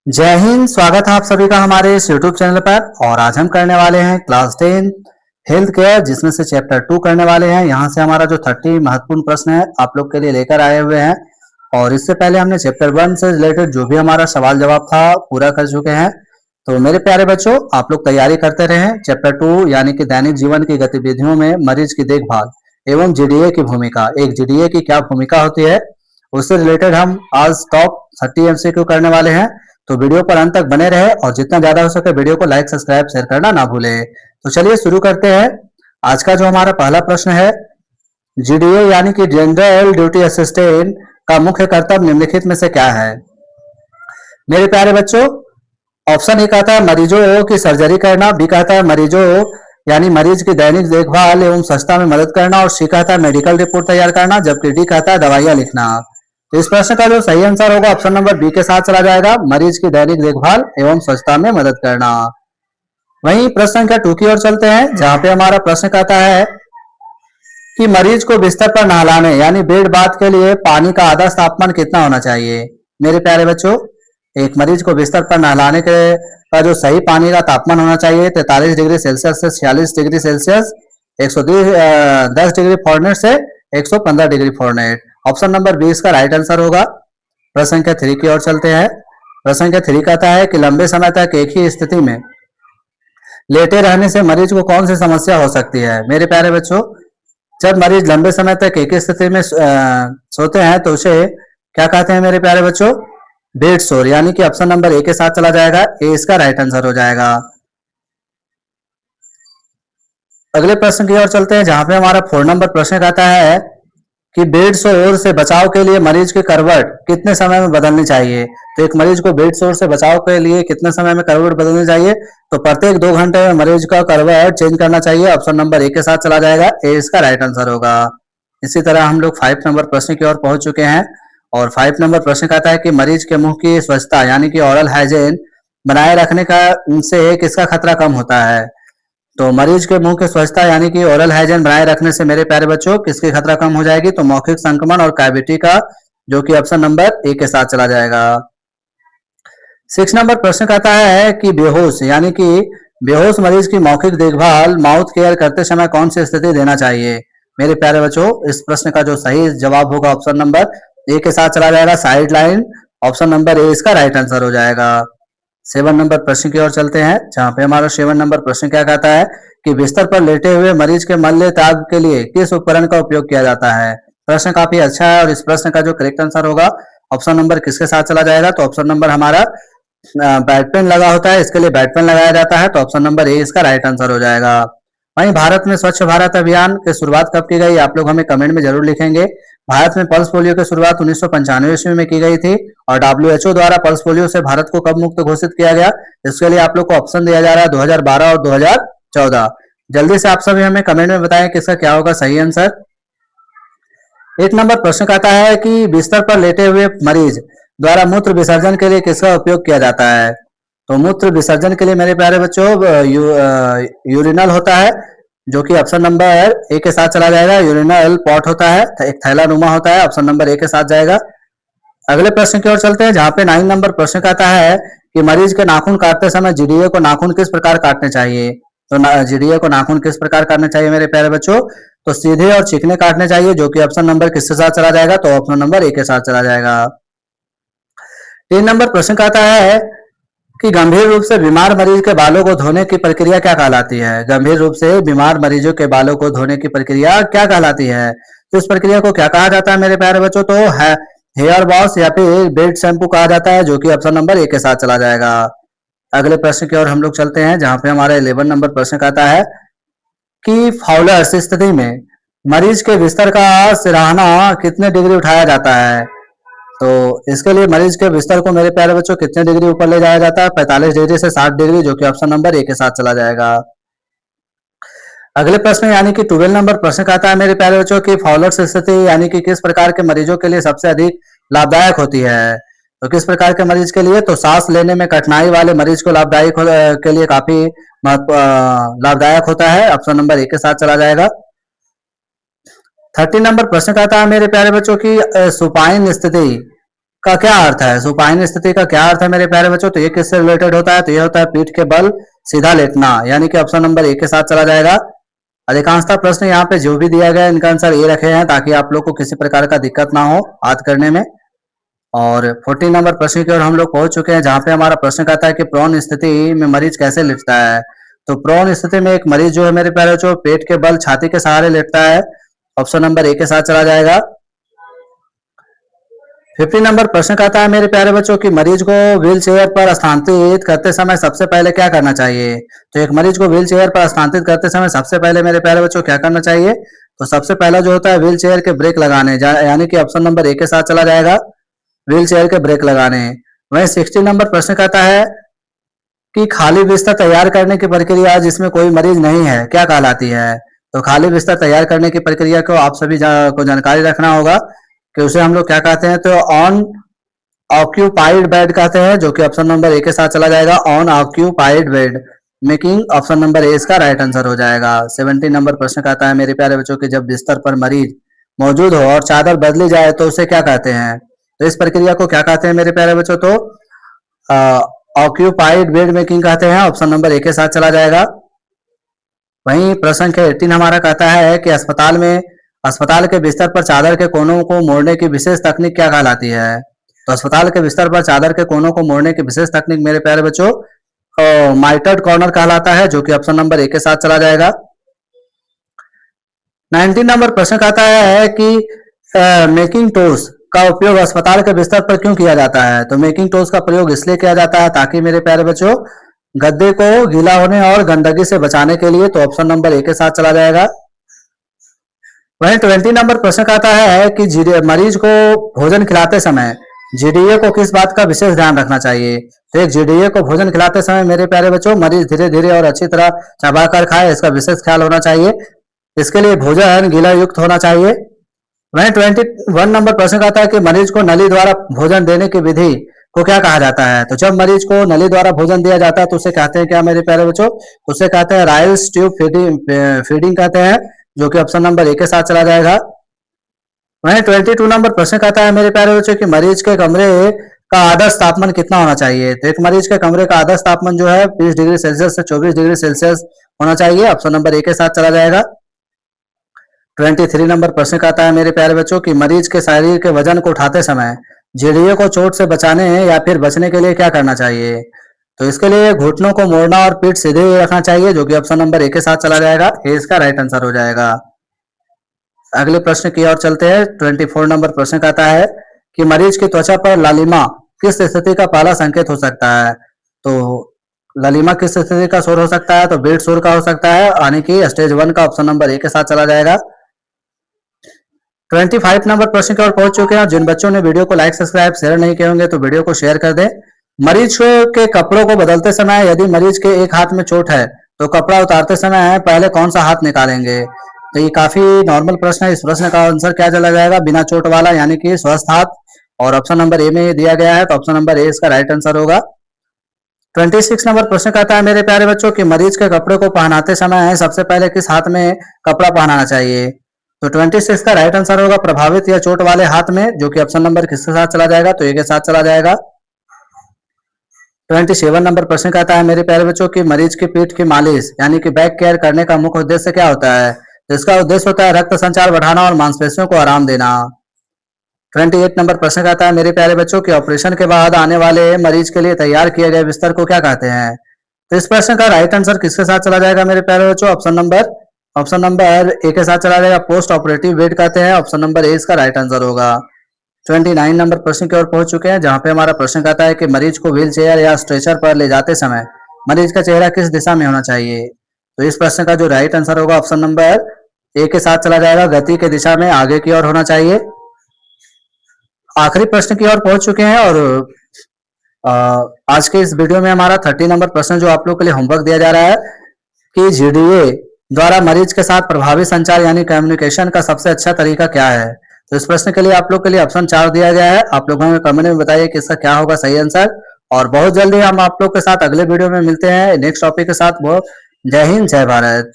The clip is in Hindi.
जय हिंद। स्वागत है आप सभी का हमारे इस यूट्यूब चैनल पर। और आज हम करने वाले हैं क्लास 10 हेल्थ केयर, जिसमें से चैप्टर 2 करने वाले हैं। यहाँ से हमारा जो 30 महत्वपूर्ण प्रश्न है आप लोग के लिए लेकर आए हुए हैं। और इससे पहले हमने चैप्टर 1 से रिलेटेड जो भी हमारा सवाल जवाब था पूरा कर चुके हैं। तो मेरे प्यारे बच्चों, आप लोग तैयारी करते रहें। चैप्टर 2 यानी कि दैनिक जीवन की गतिविधियों में मरीज की देखभाल एवं जीडीए की भूमिका, एक जीडीए की क्या भूमिका होती है, उससे रिलेटेड हम आज टॉप 30 एमसीक्यू करने वाले हैं। तो वीडियो पर अंत तक बने रहे और जितना ज्यादा हो सके वीडियो को लाइक सब्सक्राइब शेयर करना ना भूले। तो चलिए शुरू करते हैं। आज का जो हमारा पहला प्रश्न है, जीडीए यानी कि जनरल ड्यूटी असिस्टेंट का मुख्य कर्तव्य निम्नलिखित में से क्या है। मेरे प्यारे बच्चों, ऑप्शन ए कहता है मरीजों की सर्जरी करना, बी कहता है मरीजों यानी मरीज की दैनिक देखभाल एवं स्वच्छता में मदद करना, और सी कहता है मेडिकल रिपोर्ट तैयार करना, जबकि डी कहता है दवाइयां लिखना। तो इस प्रश्न का जो सही आंसर होगा ऑप्शन नंबर बी के साथ चला जाएगा, मरीज की दैनिक देखभाल एवं स्वच्छता में मदद करना। वहीं प्रश्न संख्या 2 की ओर चलते हैं, जहां पे हमारा प्रश्न कहता है कि मरीज को बिस्तर पर नहलाने यानी बेड बाथ के लिए पानी का आदर्श तापमान कितना होना चाहिए। मेरे प्यारे बच्चों, एक मरीज को बिस्तर पर नहलाने के का जो सही पानी का तापमान होना चाहिए 43 डिग्री सेल्सियस से 46 डिग्री सेल्सियस, 110 डिग्री फॉरेनहाइट से 115 डिग्री फॉरेनहाइट। ऑप्शन नंबर 20 का राइट आंसर होगा। प्रश्न संख्या 3 की ओर चलते हैं। प्रश्न संख्या 3 कहता है कि लंबे समय तक एक ही स्थिति में लेटे रहने से मरीज को कौन सी समस्या हो सकती है। मेरे प्यारे बच्चों, जब मरीज लंबे समय तक एक ही स्थिति में सोते हैं तो उसे क्या कहते हैं मेरे प्यारे बच्चों, बेड सोर, यानी कि ऑप्शन नंबर ए के साथ चला जाएगा। ए इसका राइट आंसर हो जाएगा। अगले प्रश्न की ओर चलते हैं, जहां पे हमारा 4 नंबर प्रश्न कहता है कि बेड सोर से बचाव के लिए मरीज की करवट कितने समय में बदलनी चाहिए। तो एक मरीज को बेड सोर से बचाव के लिए कितने समय में करवट बदलनी चाहिए, तो प्रत्येक 2 घंटे में मरीज का करवट चेंज करना चाहिए। ऑप्शन नंबर ए के साथ चला जाएगा। ए इसका राइट आंसर होगा। इसी तरह हम लोग 5 नंबर प्रश्न की ओर पहुंच चुके हैं। और 5 नंबर प्रश्न कहता है कि मरीज के मुंह की स्वच्छता यानी कि ओरल हाइजीन बनाए रखने का से किसका खतरा कम होता है। तो मरीज के मुंह की स्वच्छता यानी कि ओरल हाइजीन बनाए रखने से मेरे प्यारे बच्चों किसकी खतरा कम हो जाएगी, तो मौखिक संक्रमण और कैविटी का, जो कि ऑप्शन नंबर ए के साथ चला जाएगा। 6 नंबर प्रश्न कहता है कि बेहोश यानी कि बेहोश मरीज की मौखिक देखभाल माउथ केयर करते समय कौन सी स्थिति देना चाहिए। मेरे प्यारे बच्चों, इस प्रश्न का जो सही जवाब होगा ऑप्शन नंबर ए के साथ चला जाएगा, side line. Option number A इसका राइट आंसर हो जाएगा। 7 नंबर प्रश्न की ओर चलते हैं, जहां पे हमारा 7 नंबर प्रश्न क्या कहता है कि बिस्तर पर लेटे हुए मरीज के मल त्याग के लिए किस उपकरण का उपयोग किया जाता है। प्रश्न काफी अच्छा है और इस प्रश्न का जो करेक्ट आंसर होगा ऑप्शन नंबर किसके साथ चला जाएगा, तो ऑप्शन नंबर हमारा बैट पेन लगा होता है, इसके लिए बैट पेन लगाया जाता है। तो ऑप्शन नंबर ए इसका राइट आंसर हो जाएगा। वहीं भारत में स्वच्छ भारत अभियान की शुरुआत कब की गई, आप लोग हमें कमेंट में जरूर लिखेंगे। भारत में पल्स पोलियो की शुरुआत 1995 ईस्वी में की गई थी। और डब्ल्यूएचओ द्वारा पल्स पोलियो से भारत को कब मुक्त घोषित किया गया, इसके लिए आप लोग को ऑप्शन दिया जा रहा है 2012 और 2014। जल्दी से आप सभी हमें कमेंट में बताएं किसका क्या होगा सही आंसर। 1 नंबर प्रश्न कहता है कि बिस्तर पर लेटे हुए मरीज द्वारा मूत्र विसर्जन के लिए किसका उपयोग किया जाता है। तो मूत्र विसर्जन के लिए मेरे प्यारे बच्चों यूरिनल होता है, जो कि ऑप्शन नंबर ए के साथ चला जाएगा। यूरिनल पॉट होता है, एक थैला नुमा होता है, ऑप्शन नंबर ए के साथ जाएगा। अगले प्रश्न की ओर चलते हैं, जहां पे 9 नंबर प्रश्न कहता है कि मरीज के नाखून काटते समय जीडीए को नाखून किस प्रकार काटने चाहिए। तो जीडीए को नाखून किस प्रकार काटने चाहिए मेरे प्यारे बच्चों, तो सीधे और चिकने काटने चाहिए, जो कि ऑप्शन नंबर किसके साथ चला जाएगा, तो ऑप्शन नंबर ए के साथ चला जाएगा। 3 नंबर प्रश्न कहता है कि गंभीर रूप से बीमार मरीज के बालों को धोने की प्रक्रिया क्या कहलाती है। गंभीर रूप से बीमार मरीजों के बालों को धोने की प्रक्रिया क्या कहलाती है, तो इस प्रक्रिया को क्या कहा जाता है मेरे प्यारे बच्चों, तो है हेयर वॉश या फिर बेड शैम्पू कहा जाता है, जो कि ऑप्शन नंबर ए के साथ चला जाएगा। अगले प्रश्न की ओर हम लोग चलते हैं, जहां पे हमारा 11 नंबर प्रश्न कहता है कि फाउलर्स स्थिति में मरीज के बिस्तर का सिरहाना कितने डिग्री उठाया जाता है। तो इसके लिए मरीज के बिस्तर को मेरे प्यारे बच्चों कितने डिग्री ऊपर ले जाया जाता है, 45 डिग्री से 60 डिग्री, जो कि ऑप्शन नंबर ए के साथ चला जाएगा। अगले प्रश्न यानी कि 12 नंबर प्रश्न कहता है मेरे प्यारे बच्चों की फाउलर्स स्थिति यानी कि किस प्रकार के मरीजों के लिए सबसे अधिक लाभदायक होती है। तो किस प्रकार के मरीज के लिए, तो सांस लेने में कठिनाई वाले मरीज को लाभदायक के लिए काफी लाभदायक होता है, ऑप्शन नंबर ए के साथ चला जाएगा। 30 नंबर प्रश्न कहता है मेरे प्यारे बच्चों की सुपाइन स्थिति का क्या अर्थ है? सुपाइन स्थिति का क्या अर्थ है मेरे प्यारे बच्चों? तो ये किससे रिलेटेड होता है? तो ये होता है पीठ के बल सीधा लेटना, यानी कि ऑप्शन नंबर ए के साथ चला जाएगा। अधिकांशतः प्रश्न यहाँ पे जो भी दिया गया है इनका आंसर ए रखे हैं ताकि आप लोग को किसी प्रकार का दिक्कत ना हो याद करने में। और 14 नंबर प्रश्न की ओर हम लोग पहुंच चुके हैं, जहां पे हमारा प्रश्न कहता है कि प्रोन स्थिति में मरीज कैसे लेटता है। तो प्रोन स्थिति में एक मरीज जो है मेरे प्यारे बच्चों पेट के बल छाती के सहारे लेटता है। ऑप्शन नंबर ए के साथ चला जाएगा। 15 नंबर प्रश्न कहता है मेरे प्यारे बच्चों कि मरीज को व्हील चेयर पर स्थानांतरित करते समय सबसे पहले क्या करना चाहिए। तो एक मरीज को व्हील चेयर पर स्थानांतरित करते समय सबसे पहले मेरे प्यारे बच्चों क्या करना चाहिए। तो सबसे पहला जो होता है व्हील चेयर के ब्रेक लगाने, यानी कि ऑप्शन नंबर ए के साथ चला जाएगा, व्हील चेयर के ब्रेक लगाने। वहीं 16 नंबर प्रश्न कहता है कि खाली बिस्तर तैयार करने की प्रक्रिया जिसमें कोई मरीज नहीं है क्या कहलाती है। तो खाली बिस्तर तैयार करने की प्रक्रिया को आप सभी को जानकारी रखना होगा कि उसे हम लोग क्या कहते हैं। तो ऑन ऑक्यूपाइड बेड कहते हैं, जो कि ऑप्शन नंबर ए के साथ चला जाएगा, on occupied bed, making option number A इसका राइट आंसर हो जाएगा। 17 नंबर प्रश्न कहता है मेरे प्यारे बच्चों कि जब बिस्तर पर मरीज मौजूद हो और चादर बदली जाए तो उसे क्या कहते हैं। तो इस प्रक्रिया को क्या कहते हैं मेरे प्यारे बच्चों। तो ऑक्यूपाइड बेड मेकिंग कहते हैं, ऑप्शन नंबर ए के साथ चला जाएगा। वहीं प्रश्न संख्या 18 हमारा कहता है कि अस्पताल के बिस्तर पर चादर के कोनों को मोड़ने की विशेष तकनीक क्या कहलाती है। तो अस्पताल के बिस्तर पर चादर के कोनों को मोड़ने की विशेष तकनीक मेरे प्यारे बच्चों माइटर्ड कॉर्नर कहलाता है, जो कि ऑप्शन नंबर ए के साथ चला जाएगा। 19 नंबर प्रश्न कहता है कि मेकिंग टोस का उपयोग अस्पताल के बिस्तर पर क्यों किया जाता है। तो मेकिंग टोस का प्रयोग इसलिए किया जाता है ताकि मेरे प्यारे बच्चों गद्दे को गीला होने और गंदगी से बचाने के लिए। तो ऑप्शन नंबर ए के साथ चला जाएगा। वहीं 20 नंबर प्रश्न कहता है कि मरीज को भोजन खिलाते समय जीडीए को किस बात का विशेष ध्यान रखना चाहिए। तो एक जीडीए को भोजन खिलाते समय मेरे प्यारे बच्चों मरीज धीरे धीरे और अच्छी तरह चबाकर खाए, इसका विशेष ख्याल होना चाहिए। इसके लिए भोजन गीला युक्त होना चाहिए। वहीं 21 नंबर प्रश्न कहता है कि मरीज को नली द्वारा भोजन देने की विधि को क्या कहा जाता है। तो जब मरीज को नली द्वारा भोजन दिया जाता है तो उसे कहते हैं क्या मेरे प्यारे बच्चों, उसे कहते हैं राइल्स ट्यूब फीडिंग कहते हैं, जो कि ऑप्शन नंबर ए के साथ चला जाएगा। वहीं 22 नंबर प्रश्न कहता है मेरे प्यारे बच्चों कि मरीज के कमरे का आदर्श तापमान कितना होना चाहिए। तो एक मरीज के कमरे का आदर्श तापमान जो है 20 डिग्री सेल्सियस से 24 डिग्री सेल्सियस होना चाहिए, ऑप्शन नंबर ए के साथ चला जाएगा। 23 नंबर प्रश्न कहता है मेरे प्यारे बच्चों कि मरीज के शरीर के वजन को उठाते समय जीडीए को चोट से बचाने या फिर बचने के लिए क्या करना चाहिए। तो इसके लिए घुटनों को मोड़ना और पीठ सीधे रखना चाहिए, जो कि ऑप्शन नंबर ए के साथ चला जाएगा, ये इसका राइट आंसर हो जाएगा। अगले प्रश्न की ओर चलते हैं। 24 नंबर प्रश्न कहता है कि मरीज की त्वचा पर लालिमा किस स्थिति का पहला संकेत हो सकता है। तो लालिमा किस स्थिति का शोर हो सकता है। तो बीट शोर का हो सकता है, यानी कि स्टेज 1 का ऑप्शन नंबर ए के साथ चला जाएगा। 25 नंबर प्रश्न की ओर पहुंच चुके हैं। जिन बच्चों ने वीडियो को लाइक सब्सक्राइब शेयर नहीं किए होंगे तो वीडियो को शेयर कर दें। मरीज के कपड़ों को बदलते समय यदि मरीज के एक हाथ में चोट है तो कपड़ा उतारते समय पहले कौन सा हाथ निकालेंगे। तो ये काफी नॉर्मल प्रश्न है। इस प्रश्न का आंसर क्या चला जाएगा, बिना चोट वाला, यानी कि स्वस्थ हाथ, और ऑप्शन नंबर ए में दिया गया है, तो ऑप्शन नंबर ए इसका राइट आंसर होगा। 26 नंबर प्रश्न कहता है मेरे प्यारे बच्चों कि मरीज के कपड़े को पहनाते समय सबसे पहले किस हाथ में कपड़ा पहनाना चाहिए। तो 26 का राइट आंसर होगा प्रभावित या चोट वाले हाथ में, जो कि ऑप्शन नंबर किसके साथ चला जाएगा, तो ए के साथ चला जाएगा। 27 नंबर प्रश्न कहता है मेरे प्यारे बच्चों कि मरीज की पीठ की मालिश यानी कि बैक केयर करने का मुख्य उद्देश्य क्या होता है। तो इसका उद्देश्य होता है रक्त संचार बढ़ाना और मांसपेशियों को आराम देना। 28 नंबर प्रश्न कहता है मेरे प्यारे बच्चों कि ऑपरेशन के बाद आने वाले मरीज के लिए तैयार किए गए बिस्तर को क्या कहते हैं। तो इस प्रश्न का राइट आंसर किसके साथ चला जाएगा मेरे प्यारे बच्चों, ऑप्शन नंबर ए के साथ चला जाएगा, पोस्ट ऑपरेटिव बेड कहते हैं, ऑप्शन नंबर ए इसका राइट आंसर होगा। 29 नंबर प्रश्न की ओर पहुंच चुके हैं, जहां पे हमारा प्रश्न कहता है कि मरीज को व्हील चेयर या स्ट्रेचर पर ले जाते समय मरीज का चेहरा किस दिशा में होना चाहिए। तो इस प्रश्न का जो राइट आंसर होगा ऑप्शन नंबर ए के साथ चला जाएगा, गति के दिशा में आगे की ओर होना चाहिए। आखिरी प्रश्न की ओर पहुंच चुके हैं और आज के इस वीडियो में हमारा 30 नंबर प्रश्न जो आप लोग के लिए होमवर्क दिया जा रहा है कि जीडीए द्वारा मरीज के साथ प्रभावी संचार यानी कम्युनिकेशन का सबसे अच्छा तरीका क्या है। तो इस प्रश्न के लिए आप लोग के लिए ऑप्शन 4 दिया गया है। आप लोग हमें कमेंट में बताइए कि इसका क्या होगा सही आंसर, और बहुत जल्दी हम आप लोग के साथ अगले वीडियो में मिलते हैं नेक्स्ट टॉपिक के साथ। बहुत जय हिंद, जय भारत।